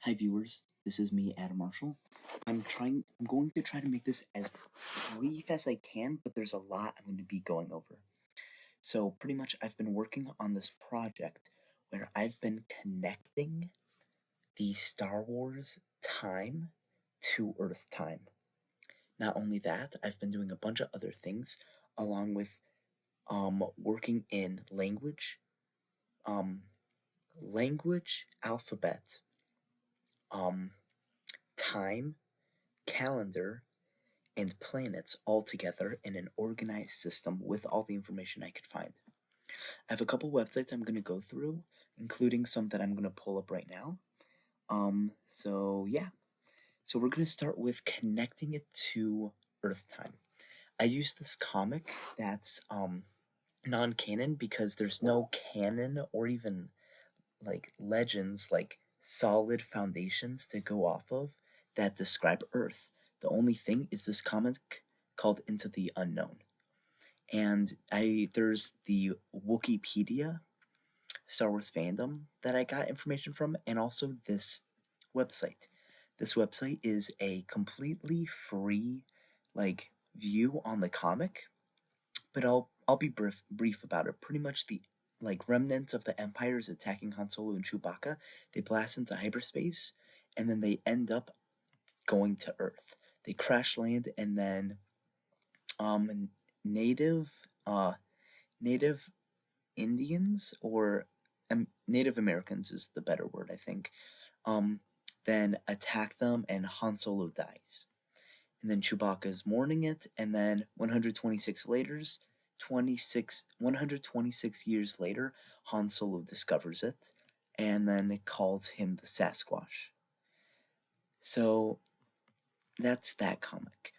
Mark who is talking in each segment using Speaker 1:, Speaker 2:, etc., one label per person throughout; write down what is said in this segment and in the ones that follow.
Speaker 1: Hi viewers, this is me, Adam Marshall. I'm going to try to make this as brief as I can, but there's a lot I'm going to be going over. So pretty much I've been working on this project where I've been connecting the Star Wars time to Earth time. Not only that, I've been doing a bunch of other things along with working in language, alphabet, time, calendar, and planets all together in an organized system with all the information I could find. I have a couple websites I'm going to go through, including some that I'm going to pull up right now. So we're going to start with connecting it to Earth time. I use this comic that's non-canon because there's no canon or even like legends, like solid foundations to go off of that describe Earth. The only thing is this comic called Into the Unknown. And there's the Wookieepedia Star Wars fandom that I got information from, and also this website. This website is a completely free view on the comic, but I'll be brief about it. Pretty much the remnants of the Empire is attacking Han Solo and Chewbacca. They blast into hyperspace, and then they end up going to Earth. They crash land, and then native Indians or Native Americans is the better word, I think. Then attack them, and Han Solo dies. And then Chewbacca is mourning it, and then 126 years later, Han Solo discovers it, and then it calls him the Sasquatch. So that's that comic.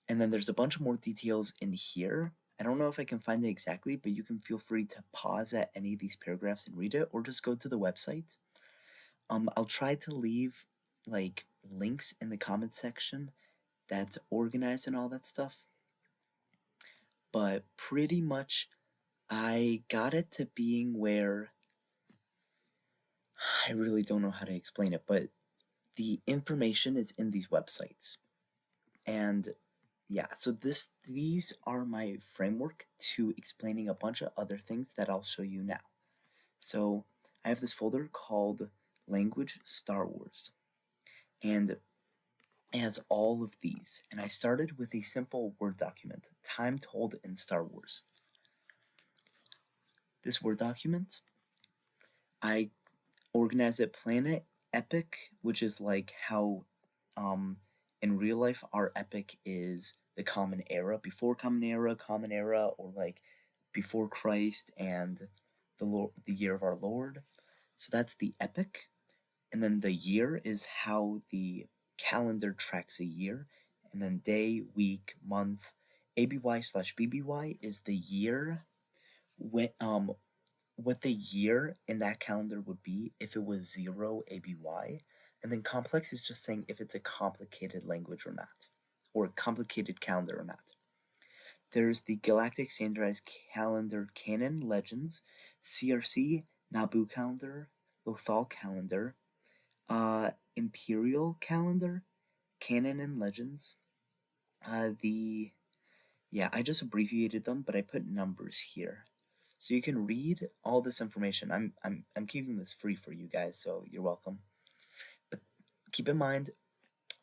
Speaker 1: And then there's a bunch of more details in here. I don't know if I can find it exactly, but you can feel free to pause at any of these paragraphs and read it, or just go to the website. I'll try to leave links in the comment section that's organized and all that stuff. But pretty much I got it to being where I really don't know how to explain it, but the information is in these websites. And yeah, so these are my framework to explaining a bunch of other things that I'll show you now. So I have this folder called Language Star Wars, and it has all of these. And I started with a simple Word document, Time Told in Star Wars. This Word document, I organized it planet epic, which is like how in real life our epic is the common era, before common era, or like before Christ and the year of our Lord. So that's the epic. And then the year is how the calendar tracks a year, and then day, week, month. ABY/BBY is the year when what the year in that calendar would be if it was 0 ABY. And then complex is just saying if it's a complicated language or not, or a complicated calendar or not. There's the Galactic Standardized Calendar Canon Legends, CRC, Naboo Calendar, Lothal Calendar, Imperial Calendar, Canon and Legends. I just abbreviated them, but I put numbers here. So you can read all this information. I'm keeping this free for you guys, so you're welcome. But keep in mind,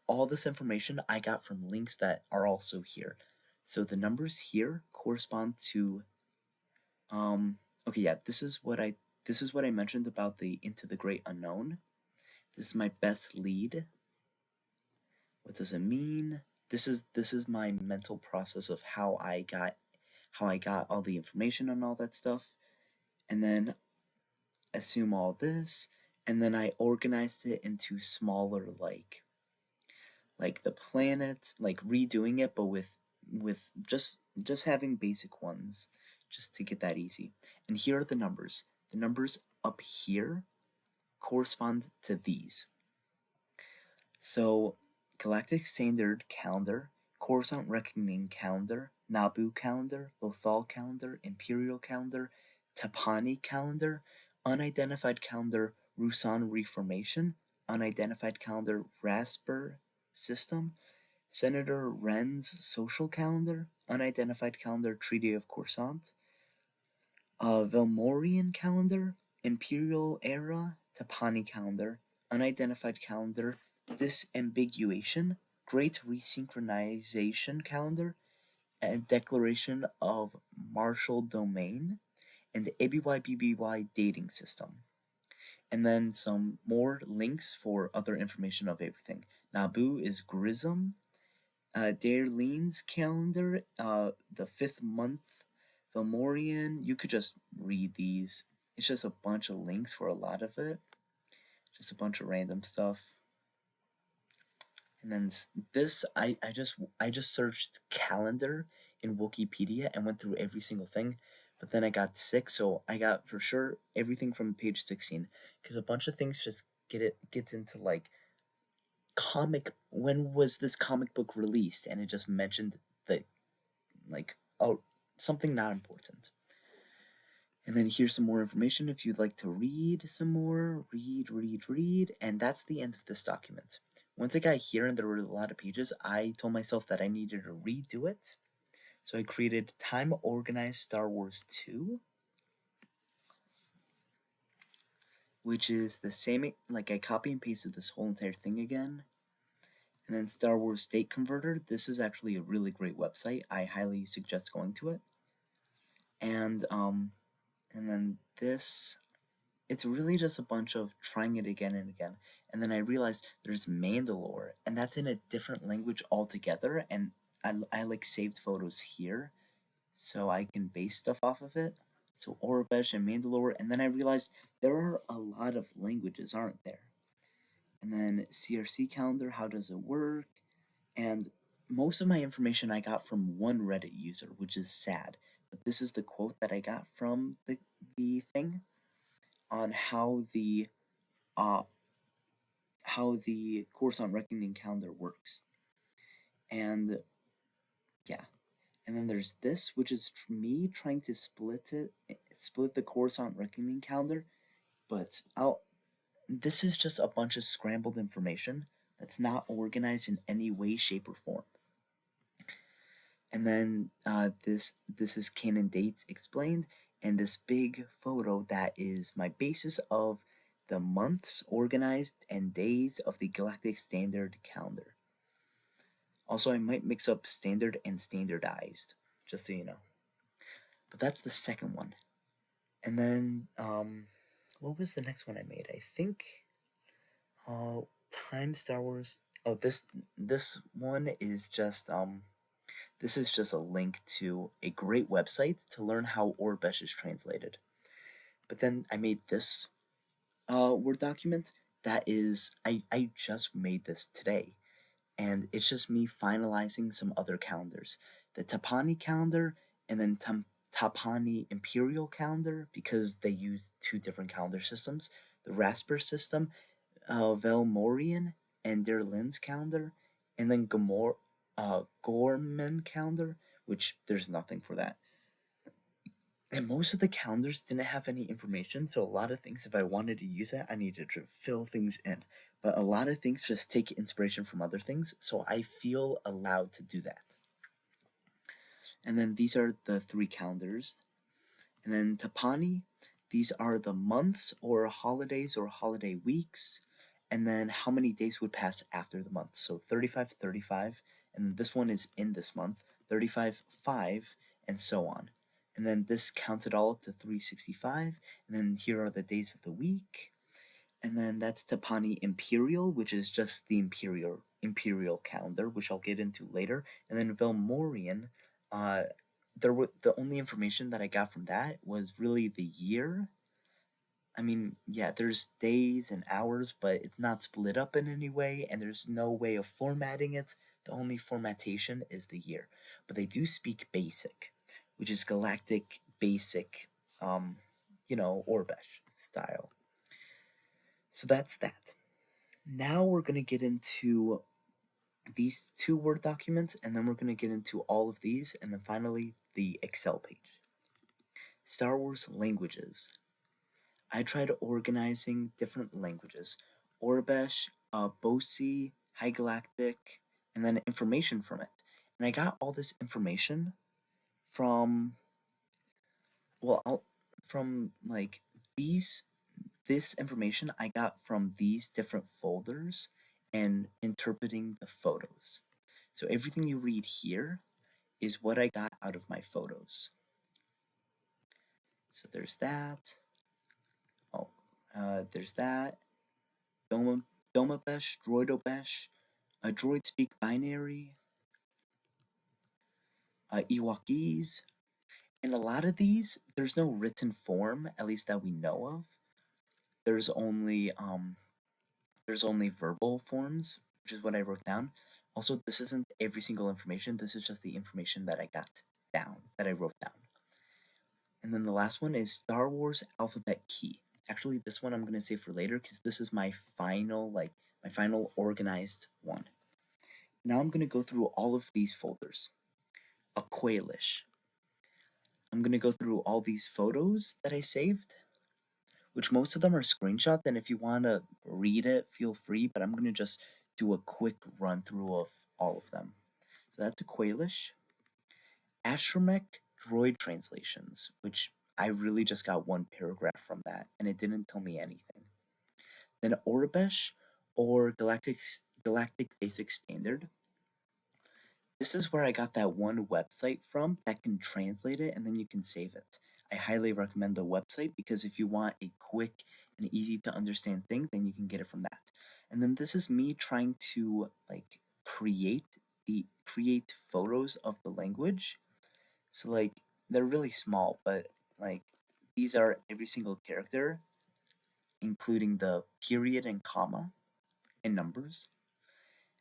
Speaker 1: all this information I got from links that are also here. So the numbers here correspond to this is what I mentioned about the Into the Great Unknown. This is my best lead. What does it mean? This is my mental process of how I got all the information on all that stuff, and then assume all this, and then I organized it into smaller like the planets, like redoing it, but with just having basic ones, just to get that easy. And here are the numbers. The numbers up here correspond to these. So Galactic Standard Calendar, Coruscant Reckoning Calendar, Naboo Calendar, Lothal Calendar, Imperial Calendar, Tapani Calendar, Unidentified Calendar, Rusan Reformation, unidentified calendar Rasper system, Senator Wren's social calendar, unidentified calendar Treaty of Coruscant, Velmorian calendar, Imperial era Tapani calendar, unidentified calendar Disambiguation, Great Resynchronization calendar, and Declaration of Martial Domain, and the ABYBBY dating system. And then some more links for other information of everything. Naboo is Grism, Darlene's calendar, the 5th month, Velmorian. You could just read these. It's just a bunch of links for a lot of it. Just a bunch of random stuff. And then this, I just searched calendar in Wookieepedia and went through every single thing. But then I got sick, so I got for sure everything from page 16, because a bunch of things just gets into like when was this comic book released, and it just mentioned the like, oh, something not important. And then here's some more information if you'd like to read some more. Read, and that's the end of this document. Once I got here and there were a lot of pages, I told myself that I needed to redo it. So I created Time Organized Star Wars 2, which is the same, like I copy and pasted this whole entire thing again. And then Star Wars Date Converter. This is actually a really great website. I highly suggest going to it. And then this, it's really just a bunch of trying it again and again. And then I realized there's Mandalore, and that's in a different language altogether. And I like saved photos here, so I can base stuff off of it. So aurebesh and Mandalore, and then I realized there are a lot of languages, aren't there? And then CRC calendar, how does it work? And most of my information I got from one Reddit user, which is sad. But this is the quote that I got from the thing on how the Coruscant Reckoning calendar works. And yeah, and then there's this, which is me trying to split the Coruscant Reckoning calendar, but this is just a bunch of scrambled information that's not organized in any way, shape, or form. And then this is canon dates explained, and this big photo that is my basis of the months organized and days of the Galactic Standard calendar. Also, I might mix up standard and standardized, just so you know. But that's the second one. And then, what was the next one I made? I think, Time Star Wars. Oh, this one is just this is just a link to a great website to learn how aurebesh is translated. But then I made this Word document that is, I just made this today, and it's just me finalizing some other calendars. The Tapani calendar, and then Tapani Imperial calendar, because they use two different calendar systems. The Rasper system, Velmorian and Darlene's calendar, and then Gorman calendar, which there's nothing for that. And most of the calendars didn't have any information, so a lot of things, if I wanted to use it, I needed to fill things in. But a lot of things just take inspiration from other things, so I feel allowed to do that. And then these are the 3 calendars. And then Tapani, these are the months or holidays or holiday weeks, and then how many days would pass after the month. So 35, 35, and this one is in this month, 35, 5, and so on. And then this counts it all up to 365, and then here are the days of the week. And then that's Tapani Imperial, which is just the Imperial calendar, which I'll get into later. And then Velmorian, the only information that I got from that was really the year. I mean, yeah, there's days and hours, but it's not split up in any way, and there's no way of formatting it. The only formattation is the year. But they do speak Basic, which is Galactic Basic, aurebesh style. So that's that. Now we're going to get into these 2 Word documents, and then we're going to get into all of these, and then finally the Excel page. Star Wars languages. I tried organizing different languages. aurebesh, Bosi, High Galactic, and then information from it. And I got all this information from, well, from like these, this information I got from these different folders and interpreting the photos. So everything you read here is what I got out of my photos. So there's that. Oh, there's that. Domabesh, Droidobesh, a droid speak binary, Ewokese, and a lot of these, there's no written form, at least that we know of. There's only verbal forms, which is what I wrote down. Also, this isn't every single information. This is just the information that I got down, that I wrote down. And then the last one is Star Wars alphabet key. Actually, this one I'm going to save for later because this is my final, my final organized one. Now I'm going to go through all of these folders. A Quailish. I'm going to go through all these photos that I saved, which most of them are screenshots, and if you want to read it, feel free, but I'm going to just do a quick run through of all of them. So that's a Quailish. Astromech droid translations, which I really just got one paragraph from that, and it didn't tell me anything. Then aurebesh, or Galactic Basic Standard. This is where I got that one website from that can translate it and then you can save it. I highly recommend the website because if you want a quick and easy to understand thing, then you can get it from that. And then this is me trying to create photos of the language. So they're really small, but these are every single character, including the period and comma and numbers.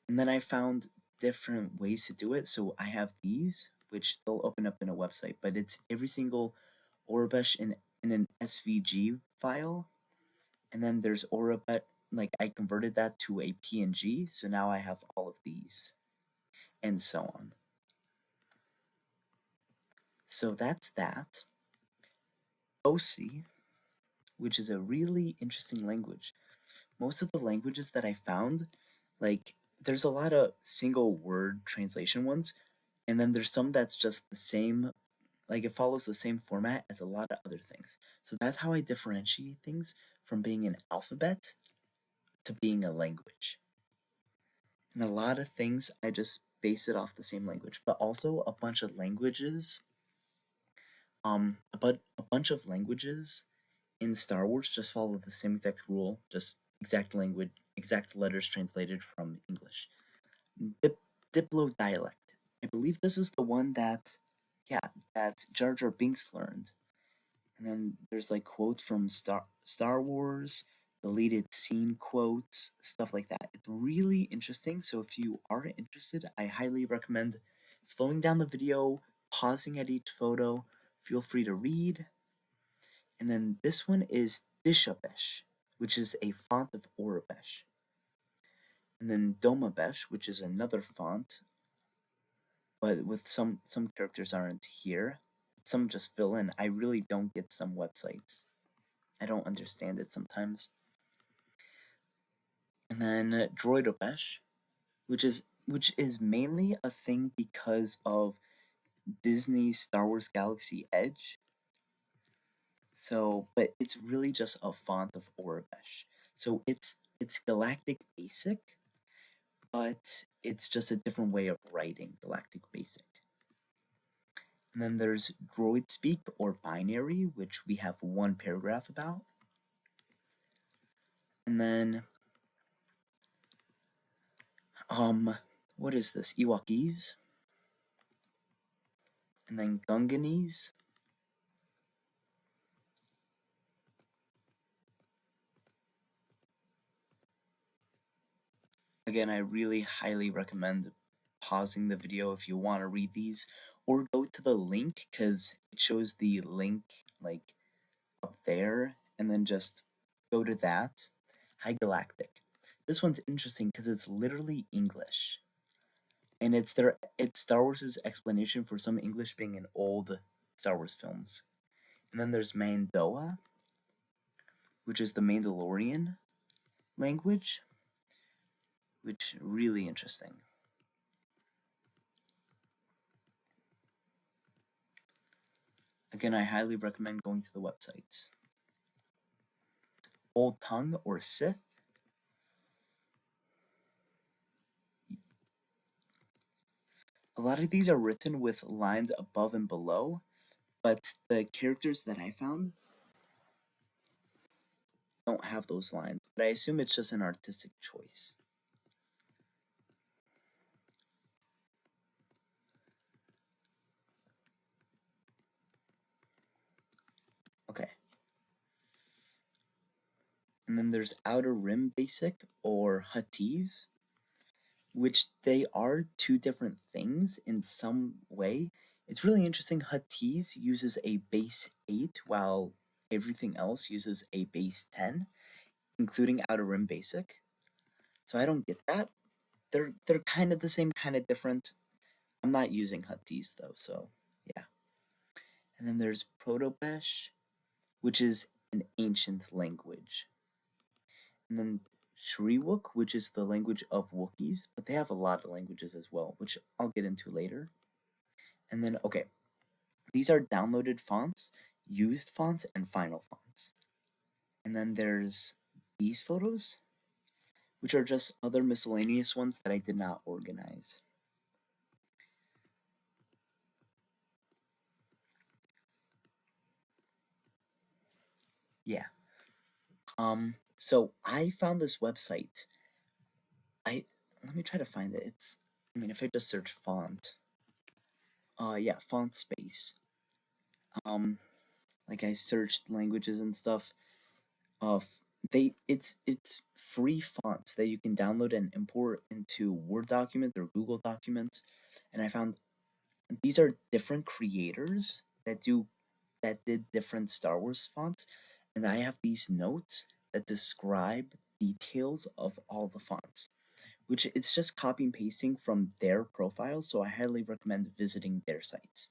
Speaker 1: And then I found different ways to do it. So I have these, which they'll open up in a website, but it's every single aurebesh in an SVG file. And then there's aurebesh, I converted that to a PNG, so now I have all of these, and so on. So that's that. OC, which is a really interesting language. Most of the languages that I found, there's a lot of single word translation ones, and then there's some that's just the same, it follows the same format as a lot of other things. So that's how I differentiate things from being an alphabet to being a language. And a lot of things I just base it off the same language, but also a bunch of languages, but a bunch of languages in Star Wars just follow the same exact rule, just exact language, exact letters translated from English. Diplo dialect. I believe this is the one that, yeah, that Jar Jar Binks learned. And then there's quotes from Star Wars, deleted scene quotes, stuff like that. It's really interesting. So if you are interested, I highly recommend slowing down the video, pausing at each photo. Feel free to read. And then this one is Dishabesh, which is a font of aurebesh. And then Domabesh, which is another font, but with some characters aren't here. Some just fill in. I really don't get some websites. I don't understand it sometimes. And then Droidobesh, which is mainly a thing because of Disney's Star Wars Galaxy Edge. So, but it's really just a font of aurebesh. So it's Galactic Basic, but it's just a different way of writing Galactic Basic. And then there's Droid Speak or Binary, which we have one paragraph about. And then, what is this? Ewokese. And then Gunganese. Again, I really highly recommend pausing the video if you want to read these, or go to the link because it shows the link up there, and then just go to that. High Galactic. This one's interesting because it's literally English, and it's Star Wars' explanation for some English being in old Star Wars films. And then there's Mandoa, which is the Mandalorian. language, which really interesting. Again, I highly recommend going to the websites. Old Tongue or Sith. A lot of these are written with lines above and below, but the characters that I found don't have those lines. But I assume it's just an artistic choice. Okay. And then there's Outer Rim Basic or Huttese, which they are two different things in some way. It's really interesting. Huttese uses a base 8 while everything else uses a base 10, including Outer Rim Basic. So I don't get that. They're kind of the same, kind of different. I'm not using Huttese though, so yeah. And then there's Protobesh, which is an ancient language. And then Shriwook, which is the language of Wookiees, but they have a lot of languages as well, which I'll get into later. And then, okay, these are downloaded fonts, used fonts, and final fonts. And then there's these photos, which are just other miscellaneous ones that I did not organize. Yeah. So I found this website. Let me try to find it. If I just search font, yeah, font space. Um, like I searched languages and stuff. It's free fonts that you can download and import into Word documents or Google documents, and I found these are different creators that did different Star Wars fonts, and I have these notes that describe details of all the fonts, which it's just copy and pasting from their profiles, so I highly recommend visiting their sites.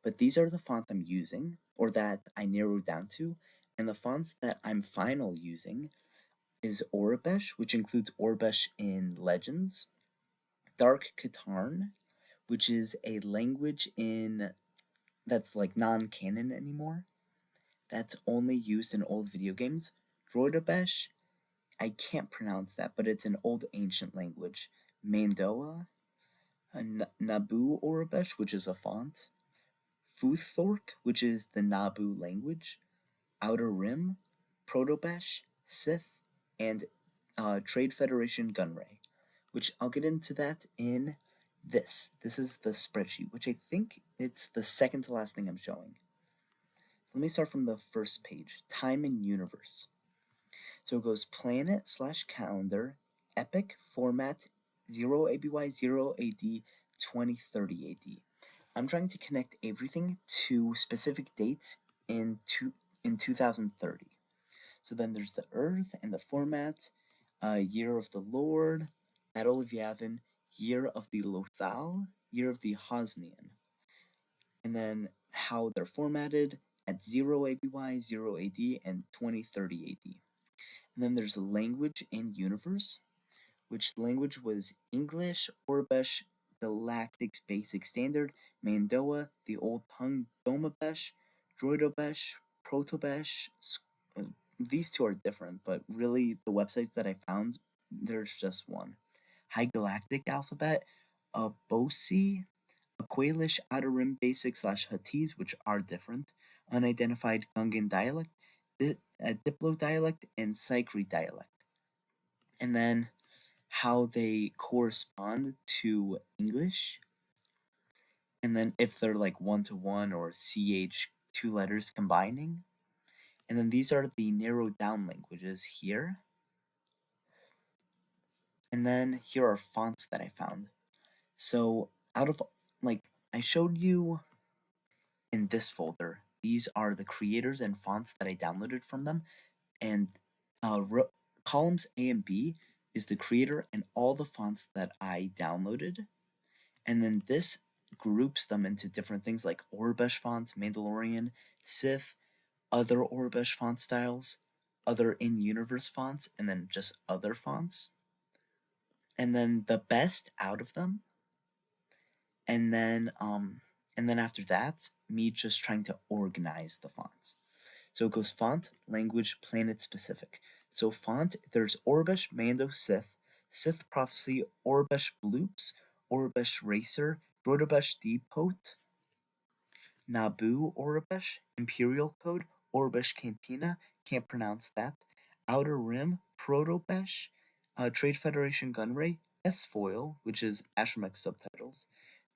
Speaker 1: But these are the fonts I'm using, or that I narrowed down to, and the fonts that I'm final using is aurebesh, which includes aurebesh in Legends, Dark Katarn, which is a language in that's like non-canon anymore, that's only used in old video games, Droidobesh, I can't pronounce that, but it's an old ancient language, Mandoa, Naboo aurebesh, which is a font, Futhork, which is the Naboo language, Outer Rim, Protobesh, Sith, and Trade Federation Gunray, which I'll get into that in this. This is the spreadsheet, which I think it's the second to last thing I'm showing. So let me start from the first page, Time and Universe. So it goes planet slash calendar, epic, format, 0 ABY, 0 AD, 2030 AD. I'm trying to connect everything to specific dates in 2030. So then there's the Earth and the format, Year of the Lord, Battle of Yavin, Year of the Lothal, Year of the Hosnian, and then how they're formatted at 0 ABY, 0 AD, and 2030 AD. And then there's language and universe, which language was English, Aurebesh, Galactic's Basic Standard, Mandoa, the Old Tongue, Domabesh, Droidobesh, Protobesh. These two are different, but really the websites that I found, there's just one. High Galactic Alphabet, Bosi, Aqualish, Outer Rim Basic slash Huttese, which are different, Unidentified Gungan Dialect, Diplo Dialect, and Psychri Dialect. And then how they correspond to English, and then if they're like one to one or CH two letters combining. And then these are the narrowed down languages here. And then here are fonts that I found. So out of like I showed you in this folder, these are the creators and fonts that I downloaded from them. And columns A and B is the creator and all the fonts that I downloaded. And then this groups them into different things like aurebesh fonts, Mandalorian, Sith, other aurebesh font styles, other in-universe fonts, and then just other fonts. And then the best out of them. And then after that, me just trying to organize the fonts. So it goes font, language, planet specific. So font, there's aurebesh, Mando, Sith, Sith Prophecy, aurebesh Bloops, aurebesh Racer, droidebesh Depot, Naboo aurebesh, Imperial Code, aurebesh Cantina, can't pronounce that, Outer Rim, Protobesh, Trade Federation Gunray, S-Foil, which is Astromech subtitles,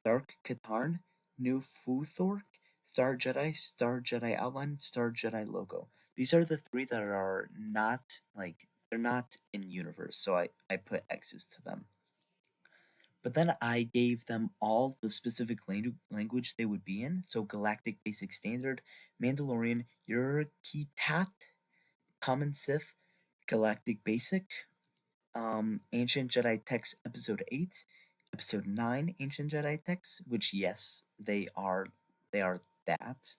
Speaker 1: Dark Katarn, New Futhork, Star Jedi Outline, Star Jedi logo. These are the three that are not, like, they're not in universe, so I put X's to them. But then I gave them all the specific language they would be in. So Galactic Basic Standard, Mandalorian, Yurkitat, Common Sith, Galactic Basic, Ancient Jedi Text Episode 8, Episode 9, Ancient Jedi Text, which yes, they are that.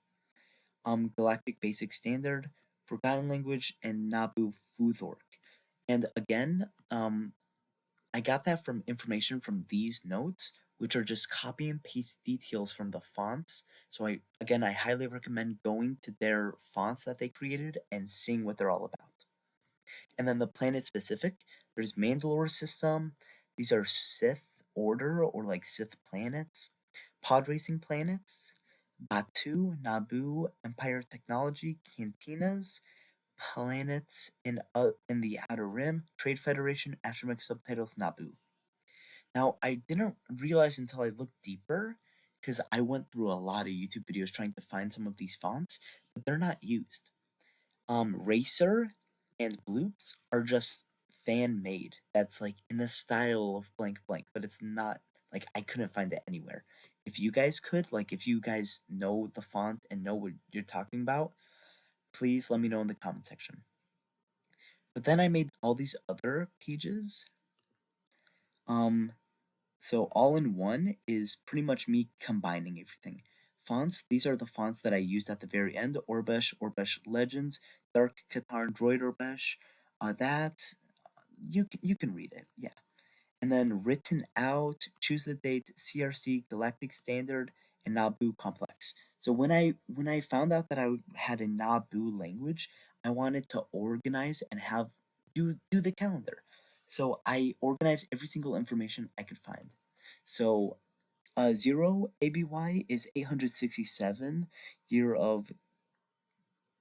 Speaker 1: Galactic Basic Standard, Forgotten Language, and Naboo Futhork. And again, I got that from information from these notes, which are just copy and paste details from the fonts. So I highly recommend going to their fonts that they created and seeing what they're all about. And then the planet specific, there's Mandalore system. These are Sith order or like Sith planets, pod racing planets, Batu, Naboo, Empire technology, cantinas, planets in the Outer Rim, Trade Federation, Astromech subtitles, Naboo. Now, I didn't realize until I looked deeper, because I went through a lot of YouTube videos trying to find some of these fonts, but they're not used. Racer and Bloops are just fan made. That's like in the style of blank blank, but it's not like I couldn't find it anywhere. If you guys could, like if you guys know the font and know what you're talking about, please let me know in the comment section. But then I made all these other pages. So all in one is pretty much me combining everything. Fonts, these are the fonts that I used at the very end. aurebesh, aurebesh Legends, Dark Katarn, Droid aurebesh, that, you can read it, yeah. And then written out, choose the date, CRC, Galactic Standard, and Naboo Complex. So when I found out that I had a Naboo language, I wanted to organize and do the calendar. So I organized every single information I could find. So 0 ABY is 867 year of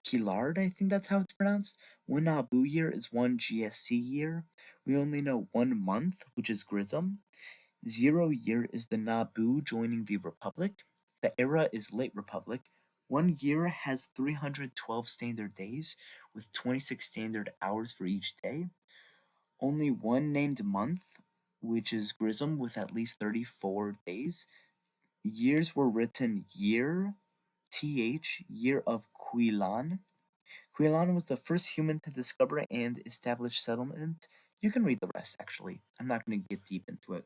Speaker 1: Kilard, I think that's how it's pronounced. 1 Naboo year is 1 GSC year. We only know 1 month, which is Grism. 0 year is the Naboo joining the Republic. The era is Late Republic. 1 year has 312 standard days, with 26 standard hours for each day. Only one named month, which is Grism, with at least 34 days. Years were written year, TH, year of Quilan. Quilan was the first human to discover and establish settlement. You can read the rest, actually. I'm not going to get deep into it.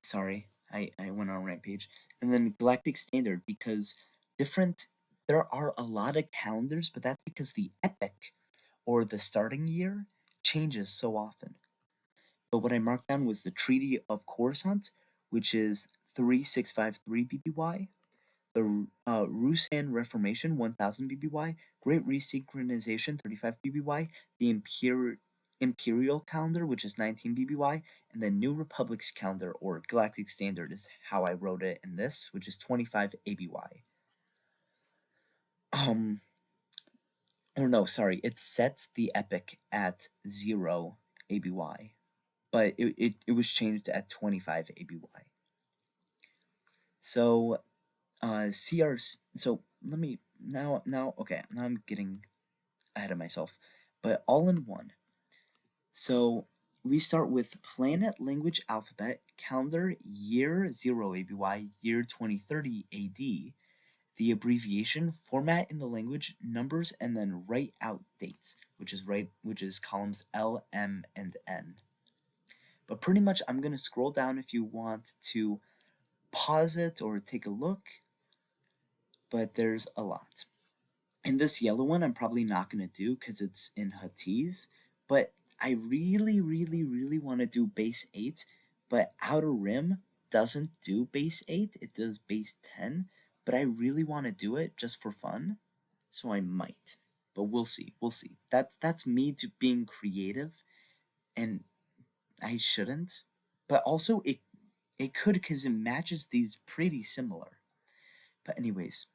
Speaker 1: Sorry, I went on a rampage. And then Galactic Standard, because there are a lot of calendars, but that's because the epic, or the starting year, changes so often. But what I marked down was the Treaty of Coruscant, which is 3653 BBY, the Rusan Reformation 1000 BBY, Great Resynchronization 35 BBY, the Imperial Calendar, which is 19 BBY, and the New Republic's Calendar, or Galactic Standard, is how I wrote it in this, which is 25 ABY. Or no, sorry, it sets the epic at 0 ABY, but it was changed at 25 ABY. So so let me okay, now I'm getting ahead of myself, but all in one. So we start with planet, language, alphabet, calendar, year 0 ABY, year 2030 AD, the abbreviation, format in the language, numbers, and then write out dates, which is columns L, M, and N. But pretty much I'm gonna scroll down if you want to pause it or take a look, but there's a lot. And this yellow one I'm probably not going to do because it's in Huttese, but I really, really, really want to do base 8, but Outer Rim doesn't do base 8, it does base 10, but I really want to do it just for fun, so I might. But we'll see, we'll see. That's me to being creative, and I shouldn't. But also it could because it matches these pretty similar. But anyways,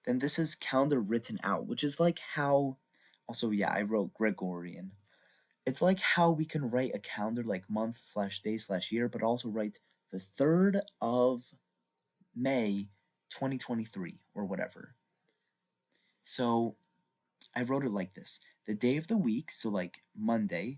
Speaker 1: then this is calendar written out, which is like how, also, yeah, I wrote Gregorian. It's like how we can write a calendar like month slash day slash year, but also write the 3rd of May 2023 or whatever. So I wrote it like this: the day of the week, so like Monday,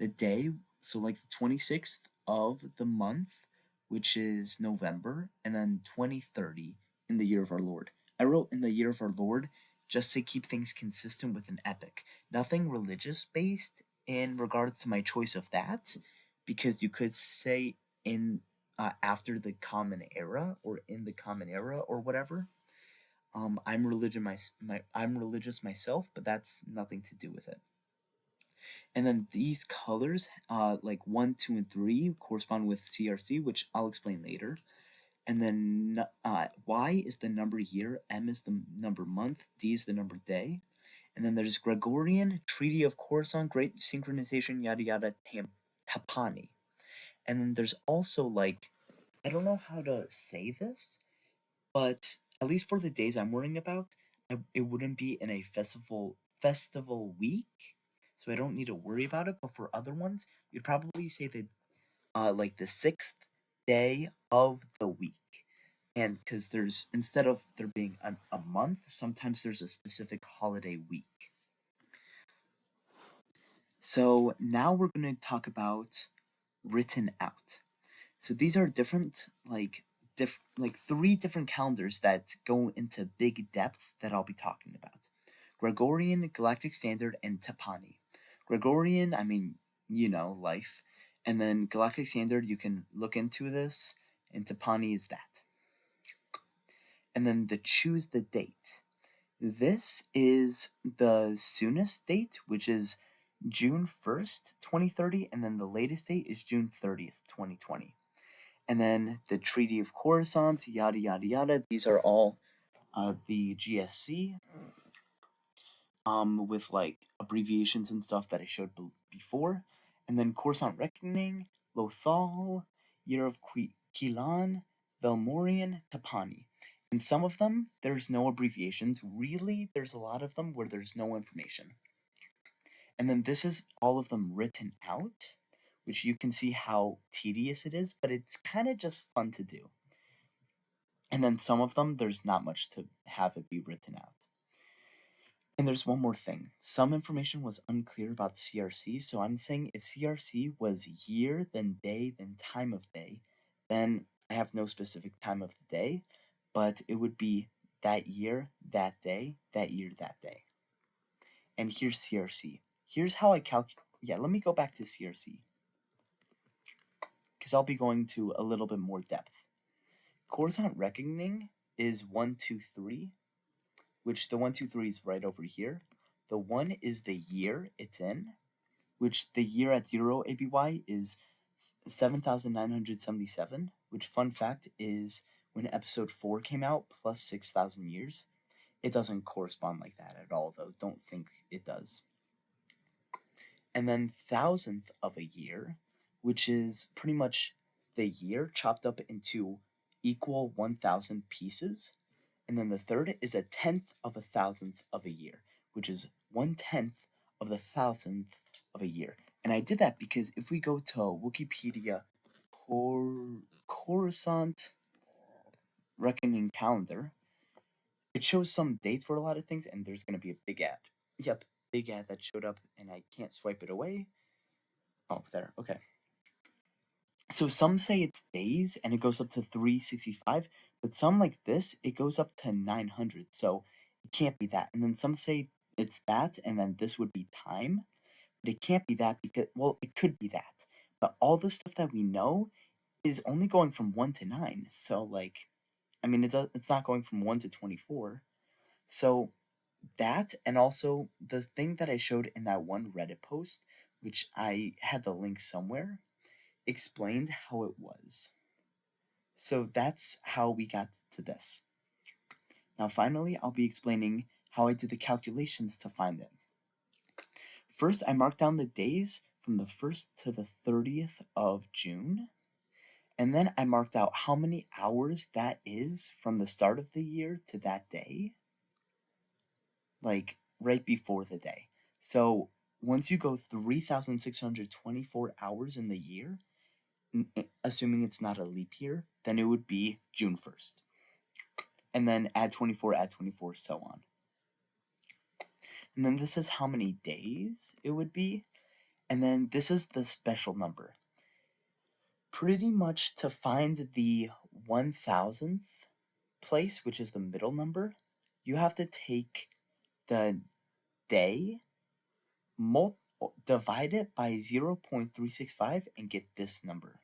Speaker 1: the day, so like the 26th of the month, which is November, and then 2030 in the year of our Lord. I wrote in the year of our Lord just to keep things consistent with an epic. Nothing religious based in regards to my choice of that, because you could say in after the common era or in the common era or whatever. I'm religious myself, but that's nothing to do with it. And then these colors, like 1, 2, and 3, correspond with CRC, which I'll explain later. And then Y is the number year, M is the number month, D is the number day. And then there's Gregorian, Treaty of Coruscant, Great Synchronization, yada yada, Tapani. And then there's also like, I don't know how to say this, but at least for the days I'm worrying about, it wouldn't be in a festival week, so I don't need to worry about it. But for other ones, you'd probably say that like the 6th day of the week, and because there's, instead of there being a month, sometimes there's a specific holiday week. So now we're going to talk about written out. So these are different, like like 3 different calendars that go into big depth that I'll be talking about: Gregorian, Galactic Standard, and Tapani. Gregorian, I mean, you know, life, and then Galactic Standard, you can look into this, and Tapani is that. And then the choose the date. This is the soonest date, which is June 1st, 2030, and then the latest date is June 30th, 2020. And then the Treaty of Coruscant, yada yada yada. These are all the GSC, with like abbreviations and stuff that I showed before. And then Coruscant Reckoning, Lothal, Year of Kilan, Velmorian, Tapani. And some of them, there's no abbreviations. Really, there's a lot of them where there's no information. And then this is all of them written out, which you can see how tedious it is, but it's kind of just fun to do. And then some of them, there's not much to have it be written out. And there's one more thing. Some information was unclear about CRC, so I'm saying if CRC was year, then day, then time of day, then I have no specific time of the day, but it would be that year, that day, that year, that day. And here's CRC. Here's how I calculate. Yeah, let me go back to CRC, because I'll be going to a little bit more depth. Coruscant Reckoning is 1, 2, 3, which the 1, 2, 3 is right over here. The 1 is the year it's in, which the year at 0 ABY is 7,977, which, fun fact, is when episode 4 came out plus 6,000 years. It doesn't correspond like that at all, though. Don't think it does. And then thousandth of a year, which is pretty much the year chopped up into equal 1,000 pieces. And then the third is a 10th of a thousandth of a year, which is 1/10 of the thousandth of a year. And I did that because if we go to Wookieepedia Coruscant Reckoning Calendar, it shows some dates for a lot of things, and there's going to be a big ad. Yep, big ad that showed up, and I can't swipe it away. Oh, there, okay. So some say it's days, and it goes up to 365, but some, like this, it goes up to 900, so it can't be that. And then some say it's that, and then this would be time, but it can't be that because, well, it could be that. But all the stuff that we know is only going from 1 to 9, so, like, I mean, it's not going from 1 to 24. So that, and also the thing that I showed in that one Reddit post, which I had the link somewhere, explained how it was. So that's how we got to this. Now finally, I'll be explaining how I did the calculations to find it. First, I marked down the days from the 1st to the 30th of June, and then I marked out how many hours that is from the start of the year to that day, like right before the day. So once you go 3,624 hours in the year, assuming it's not a leap year, then it would be June 1st. And then add 24, so on. And then this is how many days it would be. And then this is the special number. Pretty much to find the 1,000th place, which is the middle number, you have to take the day, divide it by 0.365 and get this number.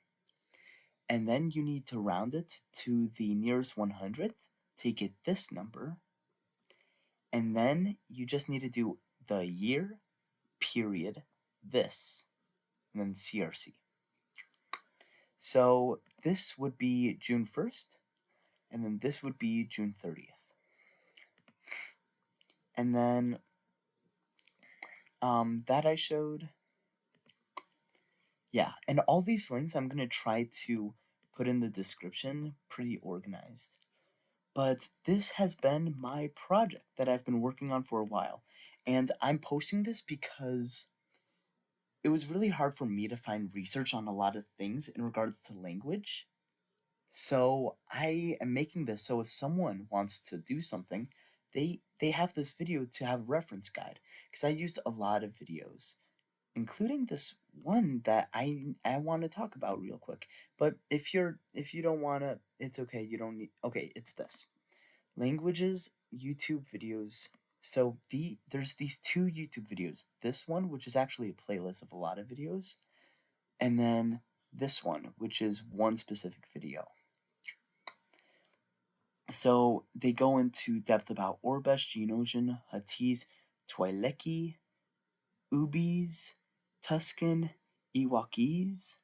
Speaker 1: And then you need to round it to the nearest 100th to get this number. And then you just need to do the year, period, this, and then CRC. So this would be June 1st, and then this would be June 30th. And then that I showed. Yeah, and all these links I'm going to try to put in the description pretty organized. But this has been my project that I've been working on for a while. And I'm posting this because it was really hard for me to find research on a lot of things in regards to language. So I am making this so if someone wants to do something, they have this video to have reference guide. Because I used a lot of videos, including this one that I want to talk about real quick. But if you don't want to, it's okay. You don't need. Okay, it's this. Languages YouTube videos. So there's these two YouTube videos. This one, which is actually a playlist of a lot of videos, and then this one, which is one specific video. So they go into depth about Aurebesh, Geonosian, Huttese, Twi'leki, Ubis, Tuscan, Ewokese,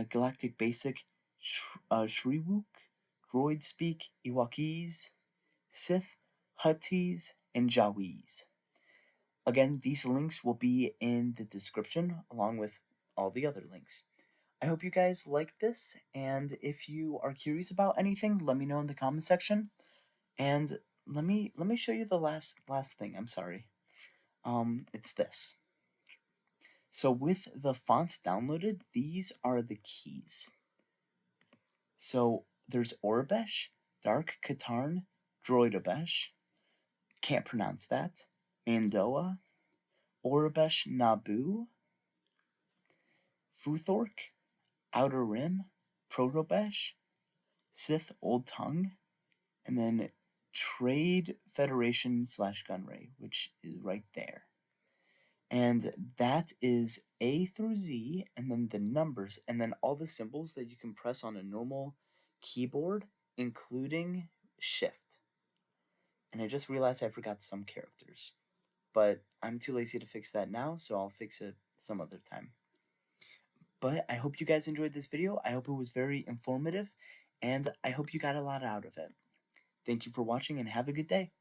Speaker 1: Galactic Basic, Shriwook, Droid Speak, Ewokese, Sith, Huttese, and Jawiz. Again, these links will be in the description along with all the other links. I hope you guys like this, and if you are curious about anything, let me know in the comment section. And let me show you the last thing. I'm sorry. It's this. So with the fonts downloaded, these are the keys. So there's Aurebesh, Dark Katarn, Droidobesh, can't pronounce that, Mandoa, Aurebesh Naboo, Futhork, Outer Rim, Protobesh, Sith Old Tongue, and then Trade Federation / Gunray, which is right there. And that is A through Z, and then the numbers, and then all the symbols that you can press on a normal keyboard, including Shift. And I just realized I forgot some characters, but I'm too lazy to fix that now, so I'll fix it some other time. But I hope you guys enjoyed this video. I hope it was very informative, and I hope you got a lot out of it. Thank you for watching, and have a good day.